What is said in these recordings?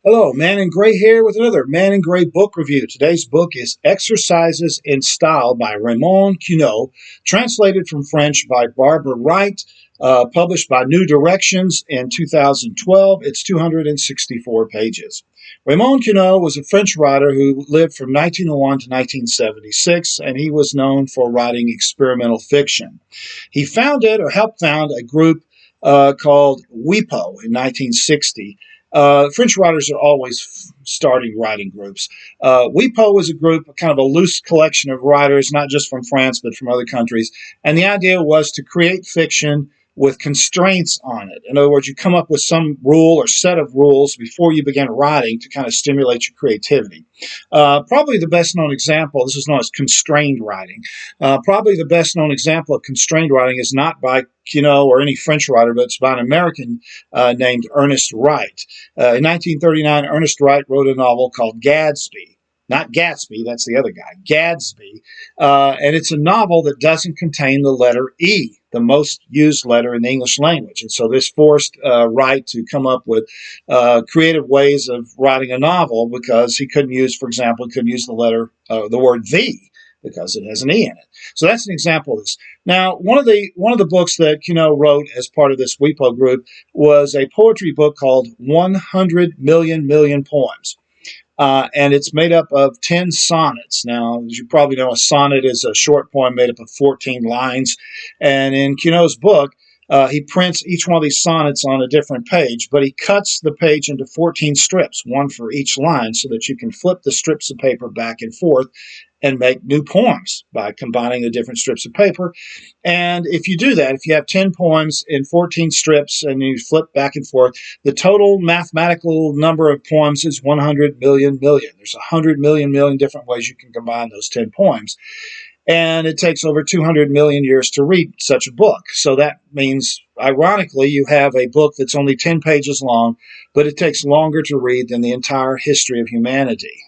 Hello, Man in Gray here with another Man in Gray book review. Today's book is Exercises in Style by Raymond Queneau, translated from French by Barbara Wright, published by New Directions in 2012. It's 264 pages. Raymond Queneau was a French writer who lived from 1901 to 1976, and he was known for writing experimental fiction. He founded or helped found a group called WIPO in 1960. French writers are always starting writing groups. WIPO was a group, kind of a loose collection of writers, not just from France, but from other countries. And the idea was to create fiction with constraints on it. In other words, you come up with some rule or set of rules before you begin writing to kind of stimulate your creativity. Probably the best known example, this is known as constrained writing. Probably the best known example of constrained writing is not by Queneau or any French writer, but it's by an American named Ernest Wright. In 1939, Ernest Wright wrote a novel called Gadsby. Not Gatsby, that's the other guy, Gadsby. And it's a novel that doesn't contain the letter E, the most used letter in the English language. And so this forced Wright to come up with creative ways of writing a novel because he couldn't use, for example, he couldn't use the word the because it has an E in it. So that's an example of this. Now, one of the books that Queneau wrote as part of this WIPO group was a poetry book called 100 Million Poems. And it's made up of 10 sonnets. Now, as you probably know, a sonnet is a short poem made up of 14 lines. And in Queneau's book, he prints each one of these sonnets on a different page, but he cuts the page into 14 strips, one for each line, so that you can flip the strips of paper back and forth and make new poems by combining the different strips of paper. And if you do that, if you have 10 poems in 14 strips and you flip back and forth, the total mathematical number of poems is 100 million. There's 100 million different ways you can combine those 10 poems. And it takes over 200 million years to read such a book. So that means, ironically, you have a book that's only 10 pages long, but it takes longer to read than the entire history of humanity,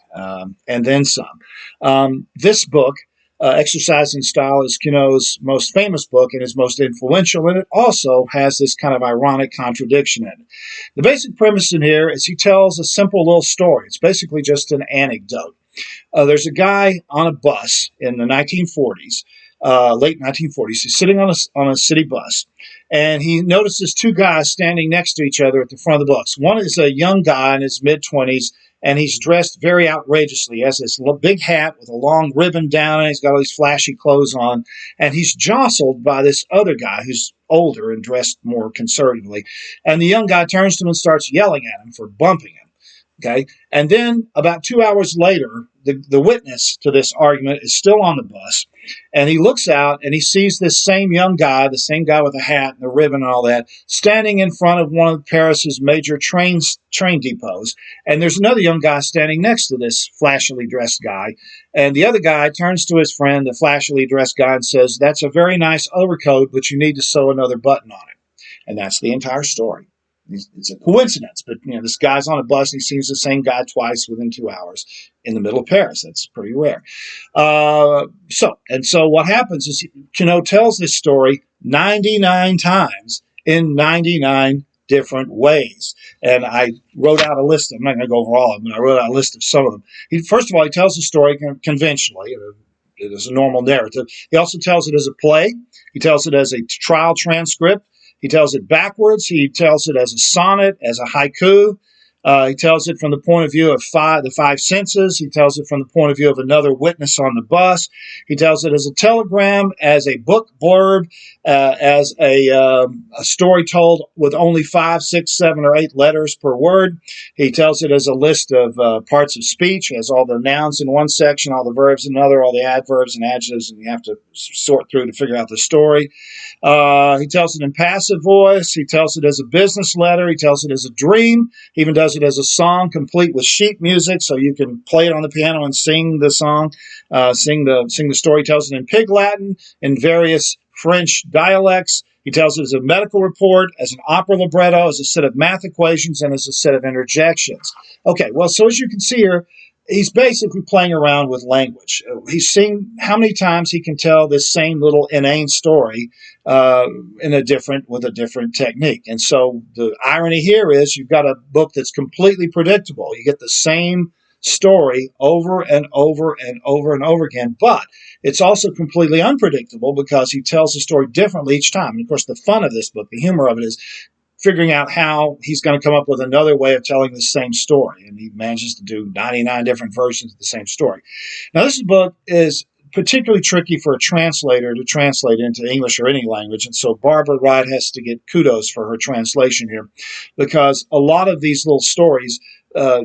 and then some. This book, Exercise in Style, is Queneau's most famous book and his most influential, and it also has this kind of ironic contradiction in it. The basic premise in here is he tells a simple little story. It's basically just an anecdote. There's a guy on a bus in the 1940s, late 1940s. He's sitting on a city bus, and he notices two guys standing next to each other at the front of the bus. One is a young guy in his mid-20s, and he's dressed very outrageously. He has this big hat with a long ribbon down it. He's got all these flashy clothes on, and he's jostled by this other guy who's older and dressed more conservatively. And the young guy turns to him and starts yelling at him for bumping him. Okay. And then about 2 hours later, the witness to this argument is still on the bus. And he looks out and he sees this same young guy, the same guy with the hat and the ribbon and all that, standing in front of one of Paris's major train depots. And there's another young guy standing next to this flashily dressed guy. And the other guy turns to his friend, the flashily dressed guy, and says, "That's a very nice overcoat, but you need to sew another button on it." And that's the entire story. It's a coincidence, but this guy's on a bus and he sees the same guy twice within 2 hours in the middle of Paris. That's pretty rare. So what happens is Queneau tells this story 99 times in 99 different ways. And I wrote out a list. I'm not going to go over all of them, but I wrote out a list of some of them. First of all, he tells the story conventionally. It is a normal narrative. He also tells it as a play. He tells it as a trial transcript. He tells it backwards. He tells it as a sonnet, as a haiku. He tells it from the point of view of the five senses. He tells it from the point of view of another witness on the bus. He tells it as a telegram, as a book blurb, as a story told with only 5, 6, 7, or 8 letters per word. He tells it as a list of parts of speech, has all the nouns in one section, all the verbs in another, all the adverbs and adjectives, and you have to sort through to figure out the story. He tells it in passive voice. He tells it as a business letter. He tells it as a dream. He even does it as a song complete with sheet music, so you can play it on the piano and sing the song, sing the story. He tells it in Pig Latin, in various French dialects. He tells it as a medical report, as an opera libretto, as a set of math equations, and as a set of interjections. Okay, well, so as you can see here, he's basically playing around with language. He's seen how many times he can tell this same little inane story with a different technique. And so the irony here is you've got a book that's completely predictable. You get the same story over and over and over and over again, but it's also completely unpredictable because he tells the story differently each time. And of course, the fun of this book, the humor of it, is figuring out how he's going to come up with another way of telling the same story. And he manages to do 99 different versions of the same story. Now, this book is particularly tricky for a translator to translate into English or any language. And so Barbara Wright has to get kudos for her translation here, because a lot of these little stories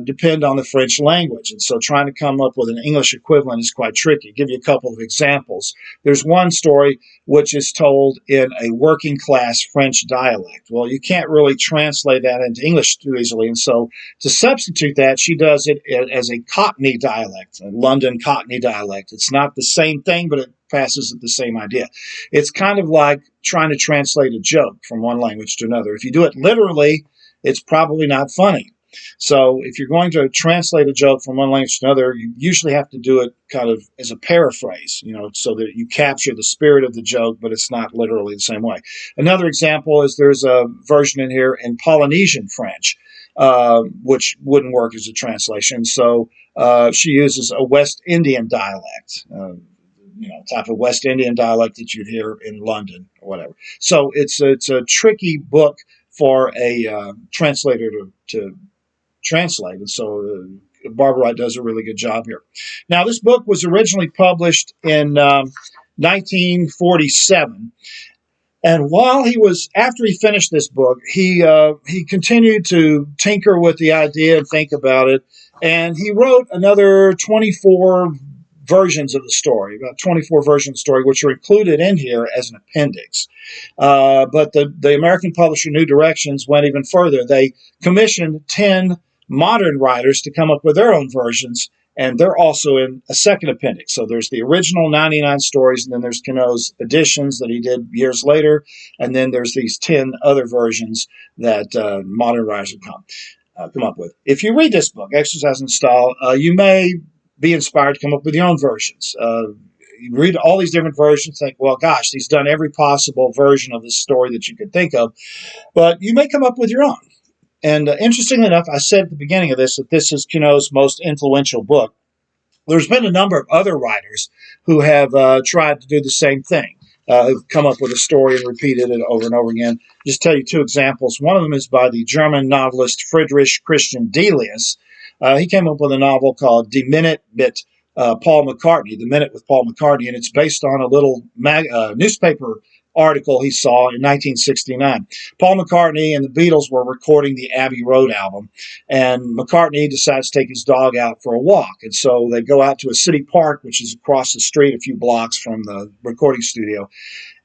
depend on the French language. And so trying to come up with an English equivalent is quite tricky. I'll give you a couple of examples. There's one story which is told in a working class French dialect. Well, you can't really translate that into English too easily. And so to substitute that, she does it as a Cockney dialect, a London Cockney dialect. It's not the same thing, but it passes at the same idea. It's kind of like trying to translate a joke from one language to another. If you do it literally, it's probably not funny. So if you're going to translate a joke from one language to another, you usually have to do it kind of as a paraphrase, so that you capture the spirit of the joke, but it's not literally the same way. Another example is there's a version in here in Polynesian French, which wouldn't work as a translation. So she uses a West Indian dialect, type of West Indian dialect that you'd hear in London or whatever. So it's a tricky book for a translator to translate. And so Barbara Wright does a really good job here. Now, this book was originally published in 1947. And after he finished this book, he continued to tinker with the idea and think about it. And he wrote another 24 versions of the story, about 24 versions of the story, which are included in here as an appendix. But the American publisher New Directions went even further. They commissioned 10 modern writers to come up with their own versions, and they're also in a second appendix. So there's the original 99 stories, and then there's Queneau's additions that he did years later, and then there's these 10 other versions that modern writers have come up with. If you read this book, Exercise in Style, you may be inspired to come up with your own versions. You read all these different versions, think, well, gosh, he's done every possible version of this story that you could think of, but you may come up with your own. And interestingly enough, I said at the beginning of this that this is Queneau's most influential book. There's been a number of other writers who have tried to do the same thing, who've come up with a story and repeated it over and over again. Just tell you two examples. One of them is by the German novelist Friedrich Christian Delius. He came up with a novel called Die Minute mit Paul McCartney, The Minute with Paul McCartney, and it's based on a little newspaper article he saw in 1969. Paul McCartney and the Beatles were recording the Abbey Road album, and McCartney decides to take his dog out for a walk. And so they go out to a city park, which is across the street a few blocks from the recording studio.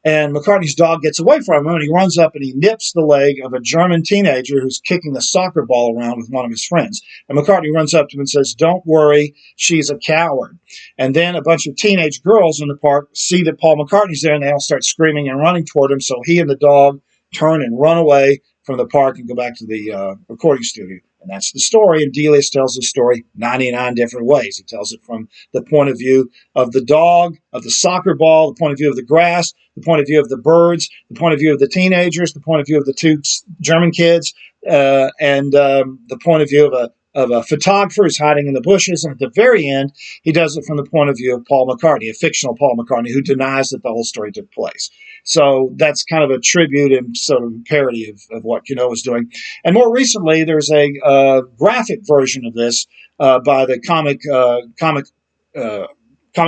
And McCartney's dog gets away from him, and he runs up and he nips the leg of a German teenager who's kicking the soccer ball around with one of his friends. And McCartney runs up to him and says, "Don't worry, she's a coward." And then a bunch of teenage girls in the park see that Paul McCartney's there, and they all start screaming and running toward him. So he and the dog turn and run away from the park and go back to the recording studio. And that's the story. And Delius tells the story 99 different ways. He tells it from the point of view of the dog, of the soccer ball, the point of view of the grass, the point of view of the birds, the point of view of the teenagers, the point of view of the two German kids, and the point of view of a photographer who's hiding in the bushes. And at the very end, he does it from the point of view of Paul McCartney, a fictional Paul McCartney, who denies that the whole story took place. So that's kind of a tribute and sort of parody of what Queneau was doing. And more recently, there's a graphic version of this by the comic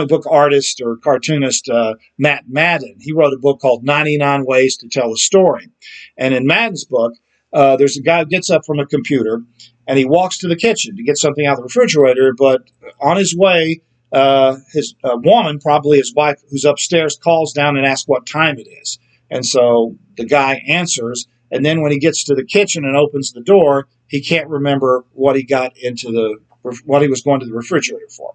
book artist or cartoonist Matt Madden. He wrote a book called 99 Ways to Tell a Story. And in Madden's book, there's a guy who gets up from a computer and he walks to the kitchen to get something out of the refrigerator, but on his way, his woman, probably his wife, who's upstairs, calls down and asks what time it is. And so the guy answers, and then when he gets to the kitchen and opens the door, he can't remember what he was going to the refrigerator for.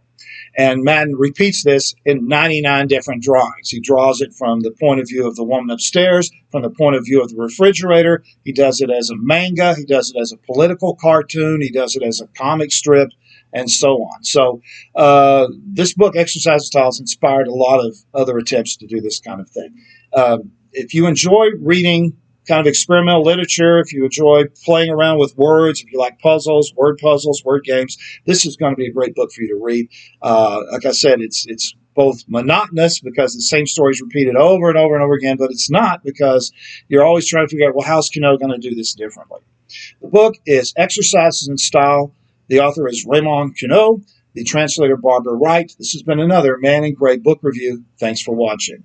And Madden repeats this in 99 different drawings. He draws it from the point of view of the woman upstairs, from the point of view of the refrigerator. He does it as a manga. He does it as a political cartoon. He does it as a comic strip. and so on. So this book, Exercise Styles, inspired a lot of other attempts to do this kind of thing. If you enjoy reading kind of experimental literature, if you enjoy playing around with words, if you like puzzles, word games, this is going to be a great book for you to read. Like I said, it's both monotonous because the same story is repeated over and over and over again, but it's not because you're always trying to figure out, well, how's Queneau going to do this differently? The book is Exercises in Style. The author is Raymond Queneau. The translator, Barbara Wright. This has been another Man in Gray book review. Thanks for watching.